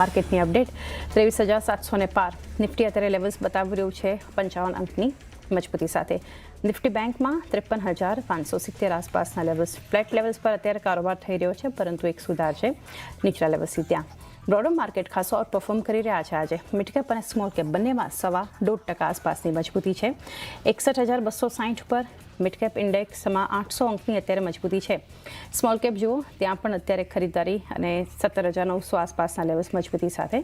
માર્કેટની અપડેટ 23,700 પાર. નિફ્ટી અત્યારે લેવલ્સ બતાવી રહ્યું છે 55 અંકની મજબૂતી સાથે. નિફ્ટી બેંકમાં 53,570 આસપાસના લેવલ્સ, ફ્લેટ લેવલ્સ પર અત્યારે કારોબાર થઈ રહ્યો છે, પરંતુ એક સુધાર છે નીચલા લેવલ્સથી ત્યાં. બ્રોડર માર્કેટ ખાસો આઉટ પરફોર્મ કરી રહ્યા છે આજે. મિડ કેપ અને સ્મોલ કેપ બંનેમાં 1.25% આસપાસની મજબૂતી છે. 61,260 પર મિડ કેપ ઇન્ડેક્સમાં 800 અંકની અત્યારે મજબૂતી છે. સ્મોલ કેપ જુઓ, ત્યાં પણ અત્યારે ખરીદારી અને 17,900 આસપાસના લેવલ્સ મજબૂતી સાથે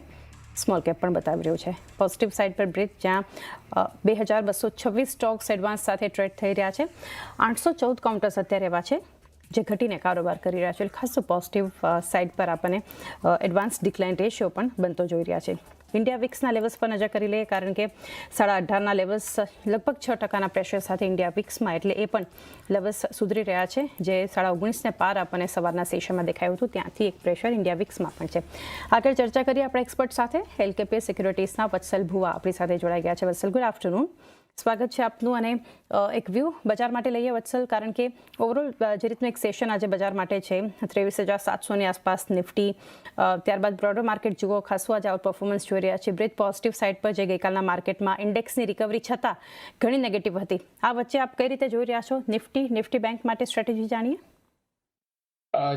સ્મોલ કેપ પણ બતાવી રહ્યું છે. પોઝિટિવ સાઇડ પર બ્રેક, જ્યાં 2,226 સ્ટોક્સ એડવાન્સ સાથે ટ્રેડ થઈ રહ્યા છે. 814 કાઉન્ટર્સ અત્યારે એવા છે જે ઘટીને કારોબાર કરી રહ્યા છે. ખાસ પોઝિટિવ સાઇડ પર આપણને એડવાન્સ ડિક્લાઇન રેશિયો પણ બનતો જોઈ રહ્યા છે. ઇન્ડિયા વિક્સના લેવલ્સ પર નજર કરી લઈએ, કારણ કે 18.5ના લેવલ્સ લગભગ 6%ના પ્રેશર સાથે ઇન્ડિયા વિક્સમાં, એટલે એ પણ લેવલ્સ સુધરી રહ્યા છે, જે 19.5ને પાર આપણને સવારના સેશનમાં દેખાયું હતું. ત્યાંથી એક પ્રેશર ઇન્ડિયા વિક્સમાં પણ છે. આગળ ચર્ચા કરીએ આપણા એક્સપર્ટ સાથે. એલકેપી સિક્યુરિટીઝના વત્સલ ભુવા આપણી સાથે જોડાઈ ગયા છે. વત્સલ, ગુડ આફ્ટરનૂન. સ્વાગત છે આપનું. અને એક વ્યૂ બજાર માટે લઈએ વત્સલ, કારણ કે ઓવરઓલ જે રીતનું એક સેશન આજે બજાર માટે છે, 23,700ની આસપાસ નિફ્ટી, ત્યારબાદ બ્રોડર માર્કેટ જુઓ, ખાસું આજે આઉટ પરફોર્મન્સ જોઈ રહ્યા છે. બ્રેક પોઝિટિવ સાઇડ પર, જે ગઈકાલના માર્કેટમાં ઇન્ડેક્સની રિકવરી છતાં ઘણી નેગેટિવ હતી. આ વચ્ચે આપ કઈ રીતે જોઈ રહ્યા છો નિફ્ટી બેંક માટે સ્ટ્રેટેજી જાણીએ.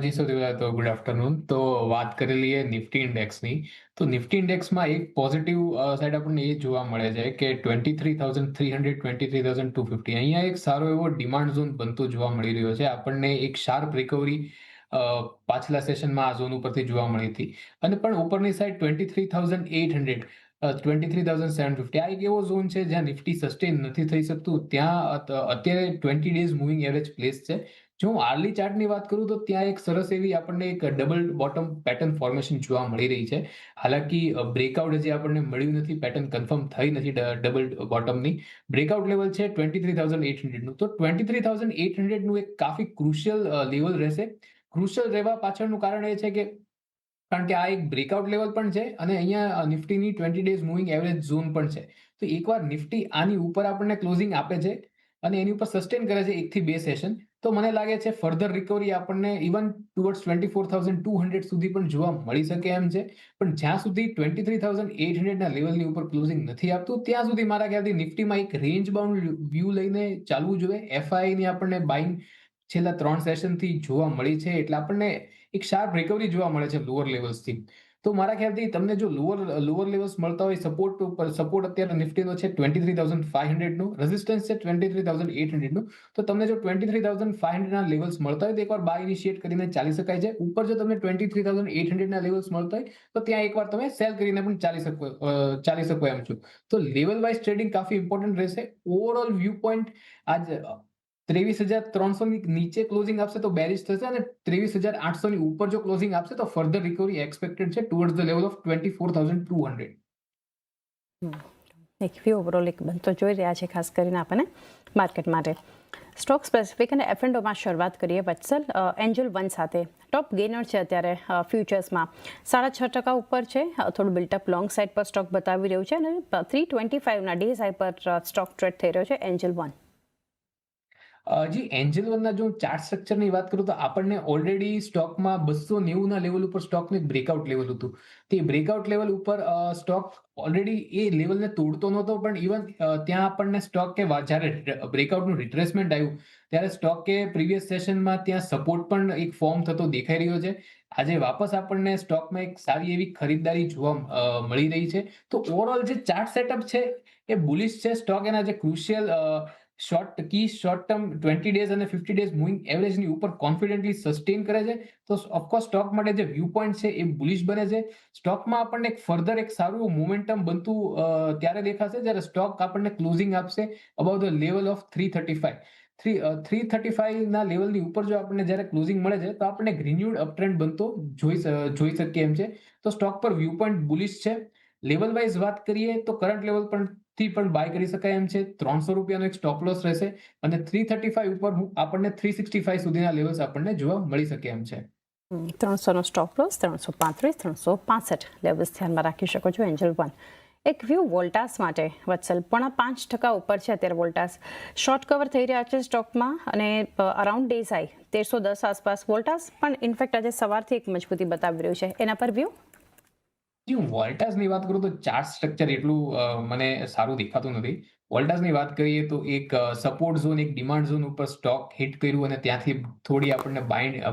જી સૌથી પહેલા તો ગુડ આફ્ટરનૂન. તો વાત કરી લઈએ નિફ્ટી ઇન્ડેક્સની, તો નિફ્ટી ઇન્ડેક્સમાં એક પોઝિટિવ સાઈડ આપણને એ જોવા મળે છે કે 23,300 23,250 અહીંયા એક સારો એવો ડિમાન્ડ ઝોન બનતો જોવા મળી રહ્યો છે. આપણને એક શાર્પ રિકવરી પાછલા સેશનમાં આ ઝોન ઉપરથી જોવા મળી હતી, અને પણ ઉપરની સાઈડ 23,800 23,750 આ એક એવો ઝોન છે જ્યાં નિફ્ટી સસ્ટેન નથી થઈ શકતું. ત્યાં અત્યારે 20 ડેઝ મૂવિંગ એવરેજ પ્લેસ છે. જો હું આર્લી ચાર્ટની વાત કરું તો ત્યાં એક સરસ એવી આપણને એક ડબલ બોટમ પેટર્ન ફોર્મેશન જોવા મળી રહી છે. હાલાકી બ્રેકઆઉટ હજી આપણને મળ્યું નથી, પેટર્ન કન્ફર્મ થઈ નથી ડબલ બોટમની. બ્રેકઆઉટ લેવલ છે 23,800નું. તો 23,800નું એક કાફી ક્રુશિયલ લેવલ રહેશે. ક્રુશિયલ રહેવા પાછળનું કારણ એ છે કે કારણ કે આ એક બ્રેકઆઉટ લેવલ પણ છે, અને અહીંયા નિફ્ટીની 20 ડેઝ મૂવિંગ એવરેજ ઝોન પણ છે. તો એકવાર નિફ્ટી આની ઉપર આપણને ક્લોઝિંગ આપે છે અને એની ઉપર સસ્ટેન કરે છે 1 થી 2 સેશન, તો મને લાગે છે ફર્ધર રિકવરી આપણને ઇવન ટુવર્ડ્સ 24,200 સુધી પણ જોવા મળી શકે એમ છે. પણ જ્યાં સુધી 23,800ના લેવલની ઉપર ક્લોઝિંગ નથી આપતું, ત્યાં સુધી મારા ખ્યાલથી નિફ્ટીમાં એક રેન્જ બાઉન્ડ વ્યૂ લઈને ચાલવું જોઈએ. એફઆઈની આપણને બાઇંગ છેલ્લા 3 સેશનથી જોવા મળી છે, એટલે આપણને એક શાર્પ રિકવરી જોવા મળે છે લોઅર લેવલ્સથી. તો મારા ખ્યાલથી તમને જો લોઅર લેવલ્સ મળતા હોય, સપોર્ટ અત્યારે નિફ્ટીનો છે 23,500નો, રેઝિસ્ટન્સ છે 23,800નો. તો તમને જો 23,500ના લેવલ્સ મળતા હોય તો એકવાર બાય ઇનિશિએટ કરીને ચાલી શકાય છે. ઉપર જો તમને 23,800ના લેવલ્સ મળતા હોય તો ત્યાં એકવાર તમે સેલ કરીને પણ ચાલી શકો એમ છો. તો લેવલ વાઇઝ ટ્રેડિંગ કાફી ઇમ્પોર્ટન્ટ રહેશે. ઓવરઓલ વ્યૂ પોઈન્ટ આજ 23,300ની નીચે ક્લોઝિંગ આપશે તો બેરિશ થશે, અને 23,800ની ઉપર જો ક્લોઝિંગ આપશે તો ફર્ધર રિકવરી એક્સપેક્ટેડ છે ટુવર્ડ્સ ધ લેવલ ઓફ 24,200. એક વ્યૂ ઓવરઓલ એક બનતો જોઈ રહ્યા છે, ખાસ કરીને આપણને માર્કેટ માટે. સ્ટોક સ્પેસિફિક અને F&Oમાં શરૂઆત કરીએ વત્સલ. એન્જલ 1 સાથે ટોપ ગેનર છે અત્યારે ફ્યુચર્સમાં, 6.5% ઉપર છે. થોડું બિલ્ટઅપ લોંગ સાઇડ પર સ્ટોક બતાવી રહ્યું છે, અને 325ના ડેઝ હાઈ પર સ્ટોક ટ્રેડ થઈ રહ્યો છે એન્જલ 1. જી, એન્જલ 1ના જો ચાર્ટ સ્ટ્રક્ચરની વાત કરું તો આપણને ઓલરેડી સ્ટોકમાં 290ના લેવલ ઉપર સ્ટોકનું એક બ્રેકઆઉટ લેવલ હતું. તે બ્રેકઆઉટ લેવલ ઉપર સ્ટોક ઓલરેડી એ લેવલને તોડતો નહોતો, પણ ઇવન ત્યાં આપણને સ્ટોક કે જ્યારે બ્રેકઆઉટનું રિટ્રેસમેન્ટ આવ્યું ત્યારે સ્ટોક કે પ્રીવિયસ સેશનમાં ત્યાં સપોર્ટ પણ એક ફોર્મ થતો દેખાઈ રહ્યો છે. આજે વાપસ આપણને સ્ટોકમાં એક સારી એવી ખરીદદારી જોવા મળી રહી છે. તો ઓવરઓલ જે ચાર્ટ સેટઅપ છે એ બુલિશ છે. સ્ટોક એના જે ક્રુશિયલ શોર્ટ ટર્મ 20 ડેઝ અને 50 ડેઝ મૂવિંગ એવરેજની ઉપર કોન્ફિડન્ટલી સસ્ટેન કરે છે, તો ઓફકોર્સ સ્ટોક માટે જે વ્યૂ પોઈન્ટ છે એ બુલિશ બને છે. સ્ટોકમાં આપણને ફર્ધર એક સારું મોમેન્ટમ બનતું ત્યારે દેખાશે જ્યારે સ્ટોક આપણને ક્લોઝિંગ આપશે અબાઉટ ધ લેવલ ઓફ 335. 335ના લેવલની ઉપર જો આપણને જ્યારે ક્લોઝિંગ મળે છે તો આપણને એક રિન્યુડ અપટ્રેન્ડ બનતો જોઈ શકીએ એમ છે. તો સ્ટોક પર વ્યૂ પોઈન્ટ બુલિશ છે. લેવલ વાઇઝ વાત કરીએ તો કરંટ લેવલ પણ બાય કરી શકાય એમ છે. ₹300નો એક સ્ટોપ લોસ રહેશે, અને 335 ઉપર આપણને 365 સુધીના લેવલ્સ આપણને જોવા મળી શકે એમ છે. 300નો સ્ટોપ લોસ, 335, 365 લેવલ્સ ધ્યાનમાં રાખી શકો છો એન્જલ 1. એક વ્યૂ વોલ્ટાસ માટે વત્સલ, 5% ઉપર છે અત્યારે વોલ્ટાસ. શોર્ટ કવર થઈ રહ્યા છે સ્ટોકમાં, અને અરાઉન્ડ ડેઝ હાઈ 1310 આસપાસ વોલ્ટાસ પણ ઇનફેક્ટ આજે સવારથી એક મજબૂતી બતાવી રહ્યું છે. એના પર વ્યૂ જી, હું વોલ્ટાસની વાત કરું તો ચાર્ટ સ્ટ્રક્ચર એટલું મને સારું દેખાતું નથી. વોલ્ટાસની વાત કરીએ તો એક સપોર્ટ ઝોન, એક ડિમાન્ડ ઝોન ઉપર સ્ટોક હિટ કર્યું અને ત્યાંથી થોડી આપણને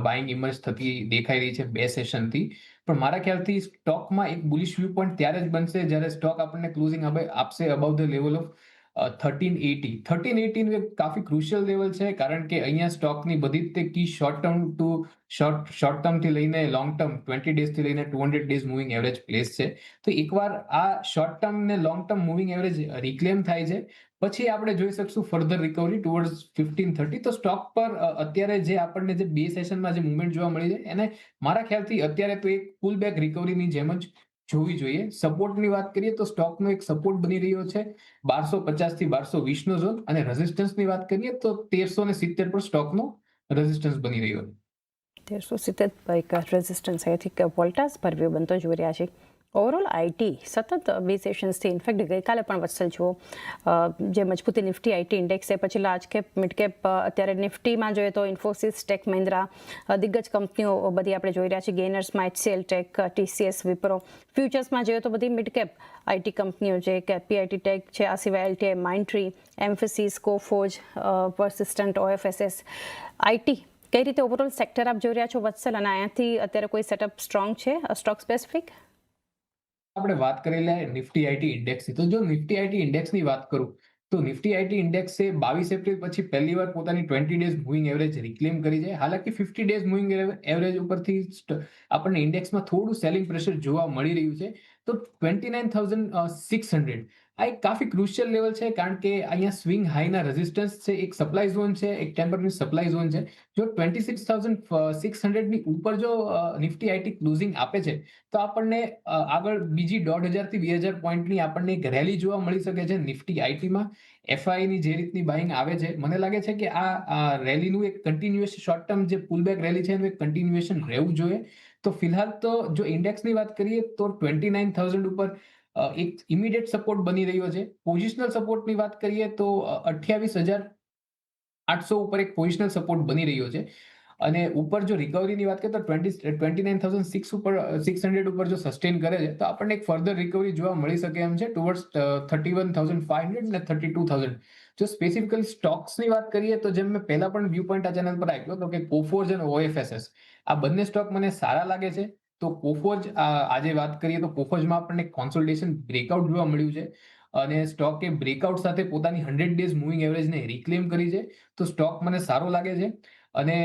બાઇંગ ઇમર્જ થતી દેખાઈ રહી છે 2 સેશનથી. પણ મારા ખ્યાલથી સ્ટોકમાં એક બુલિશ વ્યૂ પોઈન્ટ ત્યારે જ બનશે જ્યારે સ્ટોક આપણને ક્લોઝિંગ આપશે અબાઉ ધ લેવલ ઓફ 1380. 1380 નું એક કાફી ક્રુશિયલ લેવલ છે કારણ કે અહીંયા સ્ટોકની બધી જ તે કી શોર્ટ ટર્મથી લઈને લોંગ ટર્મ 20 ડેઝથી લઈને 200 ડેઝ મૂવિંગ એવરેજ પ્લેસ છે. તો એકવાર આ શોર્ટ ટર્મ ને લોંગ ટર્મ મૂવિંગ એવરેજ રિક્લેમ થાય છે, પછી આપણે જોઈ શકશું ફર્ધર રિકવરી ટુવર્ડ્સ 1530. તો સ્ટોક પર અત્યારે જે આપણને જે 2 સેશનમાં જે મૂવમેન્ટ જોવા મળી છે એને મારા ખ્યાલથી અત્યારે તો એક પુલ બેક રિકવરીની જેમ જ જોવી જોઈએ. સપોર્ટની વાત કરીએ તો સ્ટોકનો એક સપોર્ટ બની રહ્યો છે 1250 થી 1220 નો ઝોન, અને રેઝિસ્ટન્સની વાત કરીએ તો 1370 પર સ્ટોકનો રેઝિસ્ટન્સ બની રહ્યો છે. 1370 પર એક રેઝિસ્ટન્સ અહીંયાથી વોલ્ટાસ પર વ્યૂ બનતો જોઈ રહ્યા છે. ઓવરઓલ આઈટી સતત 2 સેશન્સથી ઇનફેક્ટ ગઈકાલે પણ વત્સલ જુઓ જે મજબૂતી નિફ્ટી આઈટી ઇન્ડેક્સ છે, પછી લાર્જ કેપ મિડ કેપ અત્યારે નિફ્ટીમાં જોઈએ તો ઇન્ફોસિસ, ટેક મહિન્દ્રા, દિગ્ગજ કંપનીઓ બધી આપણે જોઈ રહ્યા છીએ. ગેનર્સમાં HCL ટેક, TCS, વિપ્રો. ફ્યુચર્સમાં જોઈએ તો બધી મિડ કેપ આઈટી કંપનીઓ છે, કેપીઆઈટી ટેક છે, આ સિવાય LTI, Mindtree, Mphasis, Coforge, Persistent, OFSS. IT કઈ રીતે ઓવરઓલ સેક્ટર આપ જોઈ રહ્યા છો વત્સલ, અને અહીંયાથી અત્યારે કોઈ સેટઅપ સ્ટ્રોંગ છે સ્ટોક સ્પેસિફિક? આપણે વાત કરી લે નિફ્ટી આઈટી ઇન્ડેક્સની, તો જો નિફ્ટી આઈટી ઇન્ડેક્સની વાત કરું તો નિફ્ટી આઈટી ઇન્ડેક્સે 22 એપ્રિલ પછી પહેલીવાર પોતાની 20 ડેઝ મૂવિંગ એવરેજ રિક્લેમ કરી છે. હાલાકી 50 ડેઝ મૂવિંગ એવરેજ ઉપરથી આપણને ઇન્ડેક્સમાં થોડું સેલિંગ પ્રેશર જોવા મળી રહ્યું છે. તો 29,600 આ એક કાફી ક્રુશિયલ લેવલ છે કારણ કે અહીંયા સ્વિંગ હાઈના રેઝિસ્ટન્સ છે, એક સપ્લાય ઝોન છે, એક ટેમ્પરરી સપ્લાય ઝોન છે. જો 26,600 ની ઉપર જો નિફ્ટી આઈટી ક્લોઝિંગ આપે છે તો આપણને આગળ બીજી 1,500 થી 2,000 પોઈન્ટની આપણને એક રેલી જોવા મળી શકે છે નિફ્ટી આઈટીમાં. એફઆઈની જે રીતની બાઇંગ આવે છે, મને લાગે છે કે આ રેલીનું એક કન્ટિન્યુઅસ શોર્ટ ટર્મ જે પુલબેક રેલી છે એનું એક કન્ટિન્યુએશન રહેવું જોઈએ. તો ફિલહાલ તો જો ઇન્ડેક્સની વાત કરીએ તો 29,000 ઉપર એક ઇમિડિયેટ સપોર્ટ બની રહ્યો છે. પોઝિશનલ સપોર્ટની વાત કરીએ તો 28,800 ઉપર એક પોઝિશનલ સપોર્ટ બની રહ્યો છે. અને ઉપર જો રિકવરીની વાત કરીએ તો 29,600 ઉપર જો સસ્ટેન કરે છે તો આપણને એક ફર્ધર રિકવરી જોવા મળી શકે એમ છે ટુવર્ડ્સ 31,500 અને 32,000. જો સ્પેસિફિકલી સ્ટોક્સની વાત કરીએ તો જેમ મેં પહેલા પણ વ્યૂ પોઈન્ટ આ ચેનલ પર આપ્યો હતો કે કોફોર્જ અને OFSS આ બંને સ્ટોક મને સારા લાગે છે. તો કોફોર્જ આજે વાત કરીએ તો કોફોર્જમાં આપણને કોન્સોલિડેશન બ્રેકઆઉટ જોવા મળ્યું છે અને સ્ટોકે બ્રેકઆઉટ સાથે પોતાની 100 ડેઝ મૂવિંગ એવરેજને રિક્લેમ કરી છે. તો સ્ટોક મને સારો લાગે છે અને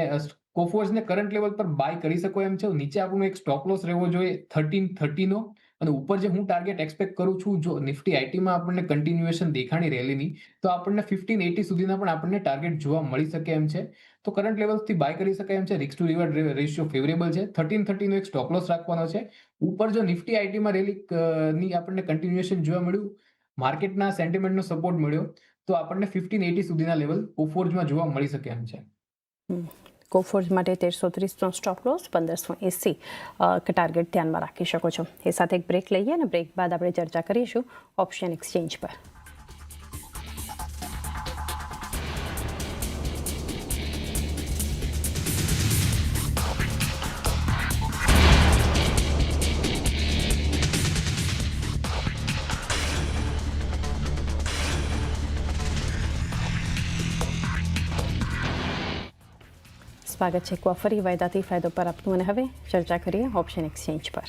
કોફોર્જને કરંટ લેવલ પર બાય કરી શકો એમ છે. નીચે આપણો એક સ્ટોપ લોસ રહેવો જોઈએ 1330 નો, અને ઉપર જે હું ટાર્ગેટ એક્સપેક્ટ કરું છું જો નિફ્ટી આઈટીમાં આપણને કન્ટિન્યુએશન દેખાણી રેલીની તો આપણને 1580 સુધીના પણ આપણને ટાર્ગેટ જોવા મળી શકે એમ છે. તો કરંટ લેવલથી બાય કરી શકાય એમ છે. Risk two reward ratio favourable છે. 1330 નો એક સ્ટોપ લોસ રાખવાનો છે. ઉપર જો નિફ્ટી આઈટીમાં ની આપણને કન્ટિન્યુએશન જોવા મળ્યું, માર્કેટના સેન્ટિમેન્ટનો સપોર્ટ મળ્યો તો આપણને 1580 સુધીના લેવલ કોફોર્જમાં જોવા મળી શકે એમ છે. કોફોર્જ માટે 1330નો સ્ટોપ લોસ, 1580 ટાર્ગેટ ધ્યાનમાં રાખી શકો છો. એ સાથે એક બ્રેક લઈએ અને બ્રેક બાદ આપણે ચર્ચા કરીશું ઓપ્શન એક્સચેન્જ પર. સ્વાગત છે ફરી વાયદાથી ફાયદો પર આપનું, અને હવે ચર્ચા કરીએ ઓપ્શન એક્સચેન્જ પર.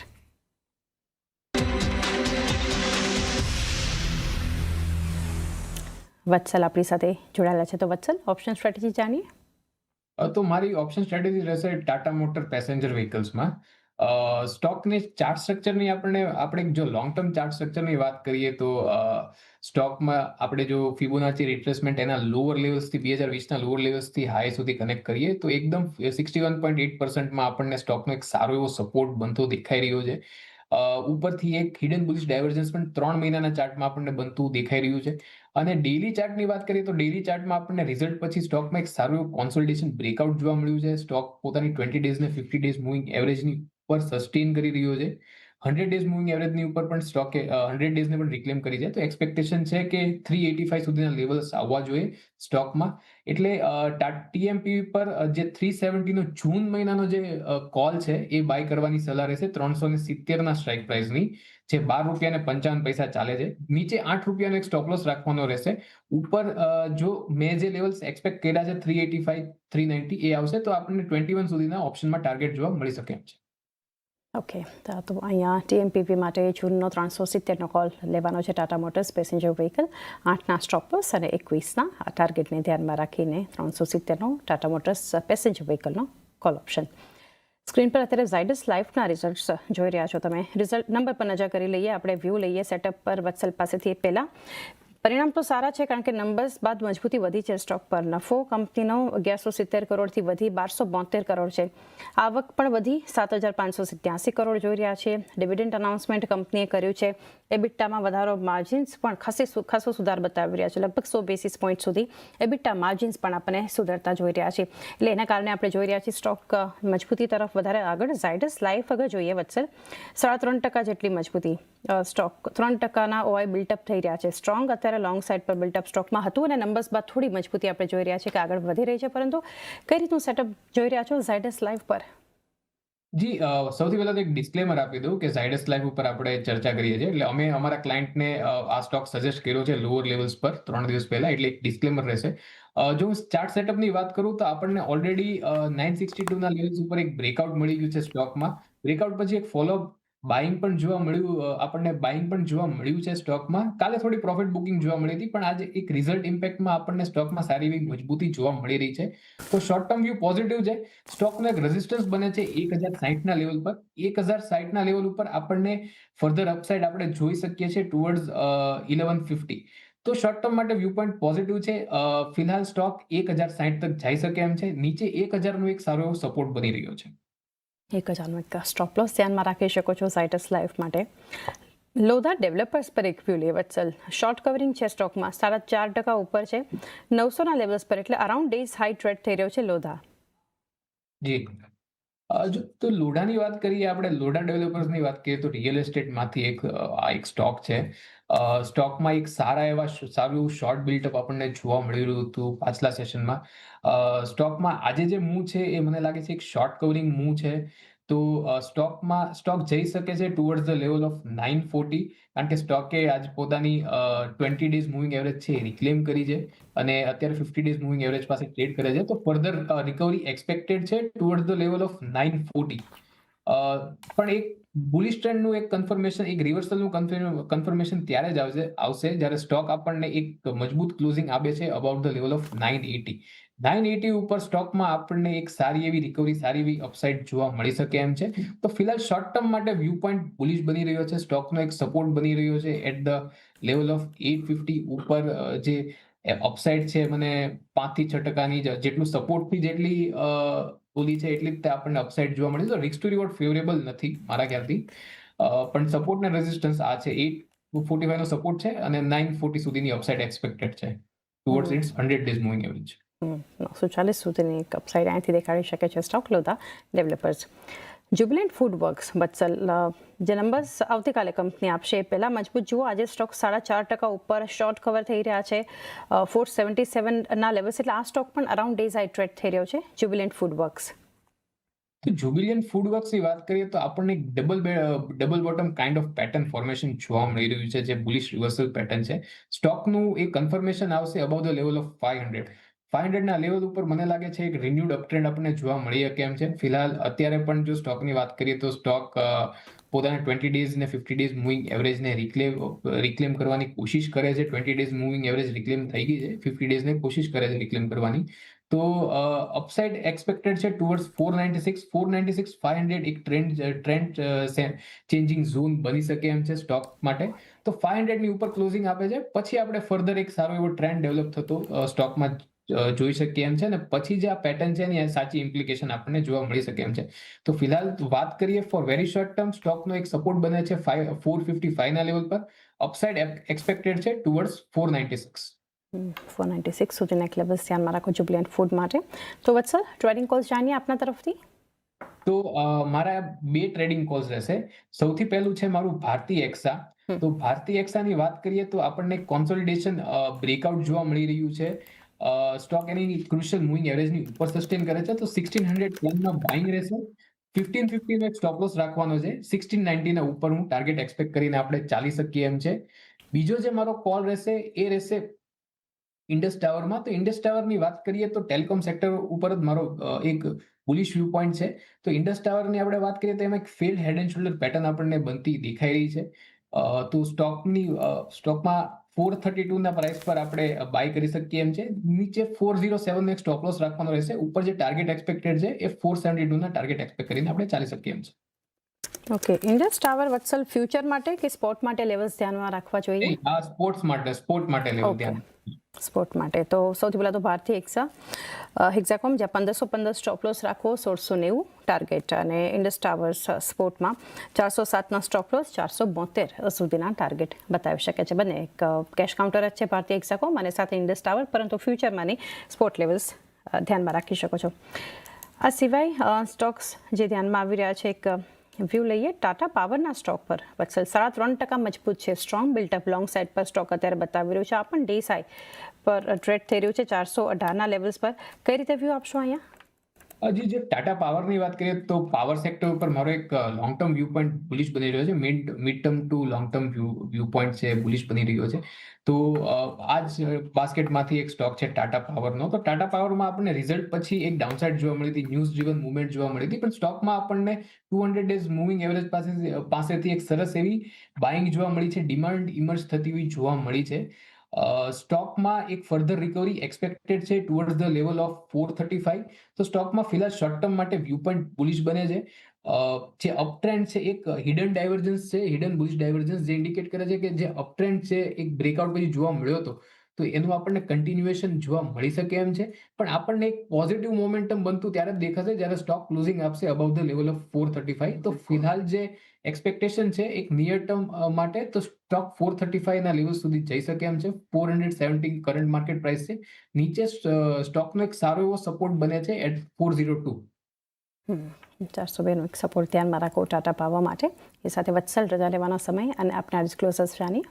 વત્સલ આપણી સાથે જોડાયેલા છે, તો વત્સલ ઓપ્શન સ્ટ્રેટેજી જાણીએ. તો મારી ઓપ્શન સ્ટ્રેટેજી રહેશે ટાટા મોટર પેસેન્જર વ્હીકલ્સમાં. સ્ટોકની ચાર્ટ સ્ટ્રક્ચરની આપણે જો લોંગ ટર્મ ચાર્ટ સ્ટ્રક્ચરની વાત કરીએ તો સ્ટોકમાં આપણે જો ફિબોનાચી રિટ્રેસમેન્ટ એના લોઅર લેવલ્સથી 2020ના લોઅર લેવલ્સથી હાઈ સુધી કનેક્ટ કરીએ તો એકદમ 61.8%માં આપણને સ્ટોકનો એક સારો એવો સપોર્ટ બનતો દેખાઈ રહ્યો છે. ઉપરથી એક હિડન બુલિશ ડાયવર્જન્સ પણ 3 મહિનાના ચાર્ટમાં આપણને બનતું દેખાઈ રહ્યું છે. અને ડેઇલી ચાર્ટની વાત કરીએ તો ડેઇલી ચાર્ટમાં આપણને રિઝલ્ટ પછી સ્ટોકમાં એક સારું એવું કોન્સોલિડેશન બ્રેકઆઉટ જોવા મળ્યું છે. સ્ટોક પોતાની 20 ડેઝ ને 50 ડેઝ મૂવિંગ એવરેજની ઉપર સસ્ટેન કરી રહ્યો છે 100 ડેઝ મૂવિંગ એવરેજની ઉપર પણ સ્ટોકે 100 ડેઝને પણ રિક્લેમ કરી છે. તો એક્સપેક્ટેશન છે કે 385 સુધીના લેવલ્સ આવવા જોઈએ સ્ટોકમાં. એટલે ટીએમપીવી પર જે 370 નો જૂન મહિનાનો જે કોલ છે એ બાય કરવાની સલાહ રહેશે 370 ના સ્ટ્રાઇક પ્રાઇસની, જે ₹12.55 ચાલે છે. નીચે ₹8 એક સ્ટોપ લોસ રાખવાનો રહેશે. ઉપર જો મેં જે લેવલ્સ એક્સપેક્ટ કર્યા છે 385 390 એ આવશે તો આપણને 21 સુધીના ઓપ્શનમાં ટાર્ગેટ જોવા મળી શકે એમ છે. ઓકે, તો અહીંયા ટીએમપીપી માટે જૂનનો 370નો કોલ લેવાનો છે ટાટા મોટર્સ પેસેન્જર વ્હીકલ, 8ના સ્ટોપ લોસ અને 21ના ટાર્ગેટને ધ્યાનમાં રાખીને 370નો ટાટા મોટર્સ પેસેન્જર વ્હીકલનો કોલ ઓપ્શન. સ્ક્રીન પર અત્યારે ઝાયડસ લાઈફના રિઝલ્ટ્સ જોઈ રહ્યા છો તમે. રિઝલ્ટ નંબર પર નજર કરી લઈએ, આપણે વ્યૂ લઈએ સેટઅપ પર વત્સલ પાસેથી. પહેલાં પરિણામ તો સારા છે કારણ કે નંબર્સ બાદ મજબૂતી વધી છે સ્ટોક પર. નફો કંપનીનો 1170 કરોડથી વધી 1272 કરોડ છે. આવક પણ વધી 7587 કરોડ જોઈ રહ્યા છે. ડિવિડન્ડ અનાઉન્સમેન્ટ કંપનીએ કર્યું છે. એબિટ્ટામાં વધારો, માર્જિન્સ પણ ખાસો સુધાર બતાવી રહ્યા છે. લગભગ 100 બેસિસ પોઈન્ટ સુધી એબિટ્ટા માર્જિન્સ પણ આપણને સુધરતા જોઈ રહ્યા છે. એટલે એના કારણે આપણે જોઈ રહ્યા છીએ સ્ટોક મજબૂતી તરફ વધારે આગળ. ઝાયડસ લાઈફ અગર જોઈએ વત્સલ, 3.5% જેટલી મજબૂતી સ્ટોક, 3%ના ઓઆઈ બિલ્ટઅપ થઈ રહ્યા છે. સ્ટ્રોંગ અત્યારે લોંગ સાઇડ પર બિલ્ટઅપ સ્ટોકમાં હતું અને નંબર્સ બાદ થોડી મજબૂતી આપણે જોઈ રહ્યા છીએ કે આગળ વધી રહી છે. પરંતુ કઈ રીતનું સેટઅપ જોઈ રહ્યા છો ઝાયડસ લાઈફ પર? જી, સૌથી પહેલા તો એક ડિસ્ક્લેમર આપી દઉં કે ઝાયડસ લાઈફ ઉપર આપણે ચર્ચા કરીએ છીએ એટલે અમે અમારા ક્લાયન્ટને આ સ્ટોક સજેસ્ટ કર્યો છે લોઅર લેવલ્સ પર 3 દિવસ પહેલા, એટલે એક ડિસ્ક્લેમર રહેશે. જો હું ચાર્ટ સેટઅપની વાત કરું તો આપણને ઓલરેડી 962 ના લેવલ્સ ઉપર એક બ્રેકઆઉટ મળી ગયું છે સ્ટોકમાં. બ્રેકઆઉટ પછી એક ફોલોઅપ બાઇંગ પણ જોવા મળ્યું, આપણને બાઇંગ પણ જોવા મળ્યું છે સ્ટોકમાં. કાલે થોડી પ્રોફિટ બુકિંગ જોવા મળી હતી, પણ આજે એક રિઝલ્ટ ઇમ્પેક્ટમાં આપણને સ્ટોકમાં સારી એવી મજબૂતી જોવા મળી રહી છે. તો શોર્ટ ટર્મ વ્યૂ પોઝિટિવ છે. સ્ટોકનો એક રેઝિસ્ટન્સ બને છે 1060 ના લેવલ પર. 1060 ના લેવલ ઉપર આપણને ફર્ધર અપસાઇડ આપણે જોઈ શકીએ છીએ ટુવર્ડ્સ 1150. તો શોર્ટ ટર્મ માટે વ્યૂ પોઈન્ટ પોઝિટિવ છે. ફિલહાલ સ્ટોક 1060 તક જઈ શકે એમ છે. નીચે 1000 નો એક સારો એવો સપોર્ટ બની રહ્યો છે. 1000નો એક સ્ટોપ લોસ ધ્યાનમાં રાખી શકો છો ઝાયડસ લાઈફ માટે. લોધા ડેવલપર્સ પર એક વ્યૂ લે વત્સલ. શોર્ટ કવરિંગ છે સ્ટોકમાં, 4.5% ઉપર છે 900ના લેવલ્સ પર, એટલે અરાઉન્ડ ડેઝ હાઈ ટ્રેડ થઈ રહ્યો છે લોધા. જી, જો તો લોડાની વાત કરીએ, આપણે લોડા ડેવલપર્સની વાત કરીએ તો રિયલ એસ્ટેટમાંથી આ એક સ્ટોક છે. સ્ટોકમાં એક સારું શોર્ટ બિલ્ટઅપ આપણને જોવા મળી રહ્યું હતું પાછલા સેશનમાં. સ્ટોકમાં આજે જે મૂવ છે એ મને લાગે છે એક શોર્ટ કવરિંગ મૂવ છે. તો સ્ટોક જઈ શકે છે ટુવર્ડ્સ ધ લેવલ ઓફ 940, કારણ કે સ્ટોકે આજ પોતાની 20 ડેઝ મૂવિંગ એવરેજ છે એ રિક્લેમ કરી છે અને અત્યારે 50 ડેઝ મૂવિંગ એવરેજ પાસે ટ્રેડ કરે છે. તો ફર્ધર રિકવરી એક્સપેક્ટેડ છે ટુવર્ડ્સ ધ લેવલ ઓફ 940. પણ એક બુલિશ ટ્રેન્ડનું એક કન્ફર્મેશન, એક રિવર્સલનું કન્ફર્મેશન ત્યારે જ આવશે જ્યારે સ્ટોક આપણને એક મજબૂત ક્લોઝિંગ આપે છે અબાઉટ ધ લેવલ ઓફ 980. 980 ઉપર સ્ટોકમાં આપણને એક સારી એવી રિકવરી, સારી એવી અપસાઇડ જોવા મળી શકે એમ છે. તો ફિલહાલ શોર્ટ ટર્મ માટે વ્યૂ પોઈન્ટ બુલિશ બની રહ્યો છે. સ્ટોકનો એક સપોર્ટ બની રહ્યો છે એટ ધ લેવલ ઓફ 850 ઉપર. જે અપસાઇડ છે મને 5 થી 6%ની જેટલું સપોર્ટથી જેટલી ઓલી છે એટલી જ આપણને અપસાઇડ જોવા મળી. તો રિસ્ક ટુ રિવોર્ડ ફેવરેબલ નથી મારા ખ્યાલથી. પણ સપોર્ટ અને રેઝિસ્ટન્સ આ છે, 845 નો સપોર્ટ છે અને 940 સુધીની અપસાઇડ એક્સપેક્ટેડ છે towards its 100 days moving average. 940 સુધીની એક અપસાઇડ અહીંથી દેખાડી શકે છે stock Lodha Developers. Jubilant Food Works Vatsal, જે નંબર્સ આવતીકાલે કંપની આપશે એ પહેલાં મજબૂત જુઓ. આજે સ્ટોક 4.5% ઉપર શોર્ટ કવર થઈ રહ્યા છે 477ના લેવલ્સ, એટલે આ સ્ટોક પણ અરાઉન્ડ ડેઝ હાઈ ટ્રેડ થઈ રહ્યો છે જ્યુબિલન્ટ ફૂડ વર્ક્સ. તો જ્યુબિલિયન્ટ ફૂડ વર્ક્સની વાત કરીએ તો આપણને એક double bottom kind of pattern formation જોવા મળી રહ્યું છે, જે બુલિશ રિવર્સલ પેટર્ન છે. સ્ટોકનું એક કન્ફર્મેશન આવશે અબાઉટ ધ લેવલ ઓફ 500. 500ના લેવલ ઉપર મને લાગે છે એક રિન્યુડ અપટ્રેન્ડ આપણને જોવા મળી શકે એમ છે. ફિલહાલ અત્યારે પણ જો સ્ટોકની વાત કરીએ તો સ્ટોક પોતાના 20 ડેઝ ને 50 ડેઝ મૂવિંગ એવરેજને રિક્લેમ કરવાની કોશિશ કરે છે. 20 ડેઝ મૂવિંગ એવરેજ રિક્લેમ થઈ ગઈ છે, 50 ડેઝને કોશિશ કરે છે રિક્લેમ કરવાની. તો અપસાઇડ એક્સપેક્ટેડ છે ટુવર્ડ્સ 496 500. એક ટ્રેન્ડ ચેન્જિંગ ઝોન બની શકે એમ છે સ્ટોક માટે. તો 500ની ઉપર ક્લોઝિંગ આપે છે, પછી આપણે ફર્ધર એક સારો એવો ટ્રેન્ડ ડેવલપ થતો સ્ટોકમાં જોઈ શકીએ એમ છે ને પછી જે આ પેટર્ન છે એની સાચી ઇમ્પ્લિકેશન આપણને જોવા મળી શકે એમ છે. તો ફિલહાલ વાત કરીએ ફોર વેરી શોર્ટ ટર્મ, સ્ટોકનો એક સપોર્ટ બને છે 455ના લેવલ પર. અપસાઇડ એક્સપેક્ટેડ છે ટુવર્ડ્સ 496. 496 સુધીના એક લેવલ્સ ધ્યાનમાં રાખો જ્યુબિલન્ટ ફૂડ માટે. તો વત્સલ, ટ્રેડિંગ કોલ્સ જાણીએ આપના તરફથી. તો મારા બે ટ્રેડિંગ કોલ્સ રહેશે. સૌથી પહેલું છે મારું ભારતી એક્સા. તો ભારતી એક્સાની વાત કરીએ તો આપણને કોન્સોલિડેશન બ્રેકઆઉટ જોવા મળી રહ્યું છે. સ્ટોક એની ક્રુશિયલ મૂવિંગ એવરેજની ઉપર સસ્ટેન કરે છે, તો 1610 માં બાઇંગ રહેશે. 1550 નો એક સ્ટોપ લોસ રાખવાનો છે. 1690 ના ઉપર હું ટાર્ગેટ એક્સપેક્ટ કરીને આપણે ચાલી શકીએ એમ છે. બીજો જે મારો કોલ રહેશે એ રહેશે ઇન્ડસ ટાવરમાં. તો ઇન્ડસ ટાવરની વાત કરીએ તો ટેલિકોમ સેક્ટર ઉપર જ મારો એક બુલિશ વ્યૂ પોઈન્ટ છે. તો ઇન્ડસ ટાવરની આપણે વાત કરીએ તો એમાં એક failed head and shoulder pattern આપણને બનતી દેખાઈ રહી છે. તો સ્ટોકમાં 432 ના પ્રાઇસ પર આપણે બાય કરી શકીએ એમ છે. નીચે 407 નો એક સ્ટોપ લોસ રાખવાનો રહેશે. ઉપર જે ટાર્ગેટ એક્સપેક્ટેડ છે એ 472 ના ટાર્ગેટ એક્સપેક્ટ કરીને આપણે ચાલી શકીએ એમ છે. ઓકે, ઇન્ડસ ટાવર વત્સલ ફ્યુચર માટે કે સ્પોટ માટે લેવલ્સ ધ્યાનમાં રાખવા જોઈએ? આ સ્પોર્ટ માટે લેવલ ધ્યાન. સ્પોટ માટે તો સૌથી પહેલાં તો ભારતી હેક્ઝાકોમ જ્યાં 1515 સ્ટોપ લોસ રાખવો, 1690 ટાર્ગેટ, અને ઇન્ડસ ટાવર્સ સ્પોર્ટમાં 407ના સ્ટોપ લોસ, 472 સુધીના ટાર્ગેટ બતાવી શકે છે. બંને એક કેશ કાઉન્ટર જ છે ભારતી હેક્ઝાકોમ અને સાથે ઇન્ડસ ટાવર, પરંતુ ફ્યુચરમાંની સ્પોટ લેવલ્સ ધ્યાનમાં રાખી શકો છો. આ સિવાય સ્ટોક્સ જે ધ્યાનમાં આવી રહ્યા છે, એક વ્યૂ લઈએ ટાટા પાવરના સ્ટોક પર. વત્સલ 3.5% મજબૂત છે, સ્ટ્રોંગ બિલ્ટઅપ લોંગ સાઇડ પર સ્ટોક અત્યારે બતાવી રહ્યું છે. આ પણ ડે સાઇડ પર ટ્રેડ થઈ રહ્યું છે 418ના લેવલ્સ પર. કઈ રીતે વ્યૂ આપશો અહીંયા? હજી જે ટાટા પાવરની વાત કરીએ તો પાવર સેક્ટર ઉપર મારો એક long term view point bullish બની રહ્યો છે. Mid term to long term view point છે બુલિશ બની રહ્યો છે. તો આ જ બાસ્કેટમાંથી એક સ્ટોક છે ટાટા પાવરનો. તો ટાટા પાવરમાં આપણને રિઝલ્ટ પછી એક ડાઉનસાઇડ જોવા મળી હતી, ન્યૂઝ ડ્રીવન મુવમેન્ટ જોવા મળી હતી, પણ સ્ટોકમાં આપણને 200 ડેઝ મૂવિંગ એવરેજ પાસેથી એક સરસ એવી બાઇંગ જોવા મળી છે, ડિમાન્ડ ઇમર્જ થતી હોય જોવા મળી છે. સ્ટોકમાં એક ફર્ધર રિકવરી એક્સપેક્ટેડ છે ટુવર્ડ્સ ધ લેવલ ઓફ 435. તો સ્ટોકમાં ફિલહાલ શોર્ટ ટર્મ માટે વ્યૂ પોઈન્ટ બુલિશ બને છે. જે અપ ટ્રેન્ડ છે એક હિડન ડાયવર્જન્સ છે, હિડન બુલિશ ડાયવર્જન્સ, જે ઇન્ડિકેટ કરે છે કે જે અપ ટ્રેન્ડ છે એક બ્રેકઆઉટ પછી જોવા મળ્યો હતો, તો એનું આપણને કન્ટિન્યુએશન જોવા મળી શકે એમ છે. પણ આપણને એક પોઝિટિવ મોમેન્ટમ બનતું ત્યારે જ દેખાશે જ્યારે સ્ટોક ક્લોઝિંગ આપશે અબવ ધ લેવલ ઓફ 435. તો ફિલહાલ જે એક્સપેક્ટેશન છે એક નિયર ટર્મ માટે, તો સ્ટોક 435 ના લેવલ સુધી જઈ શકે એમ છે. 470 કરંટ માર્કેટ પ્રાઇસ છે. નીચે સ્ટોકનો એક સારો એવો સપોર્ટ બને છે એટ 402. 402નો એક સપોર્ટ ધ્યાનમાં રાખો ટાટા પાવર માટે. એ સાથે વત્સલ રજા લેવાનો સમય અને આપના ડિસ્ક્લોઝર્સ જાણીએ.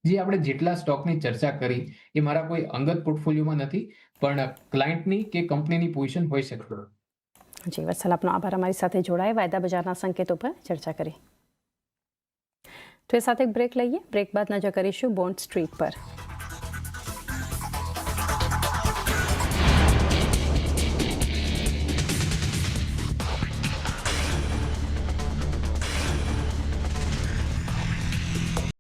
જે આપણે જેટલા સ્ટોકની ચર્ચા કરી એ મારા કોઈ અંગત પોર્ટફોલિયોમાં નથી, પણ ક્લાયન્ટની કે કંપનીની પોઝિશન હોઈ શકે. જી વત્સલ, આપનો આભાર અમારી સાથે જોડાય, વાયદા બજારના સંકેતો પર ચર્ચા કરી. તો એ સાથે બ્રેક લઈએ. બ્રેક બાદ નજર કરીશું બોન્ડ સ્ટ્રીટ પર.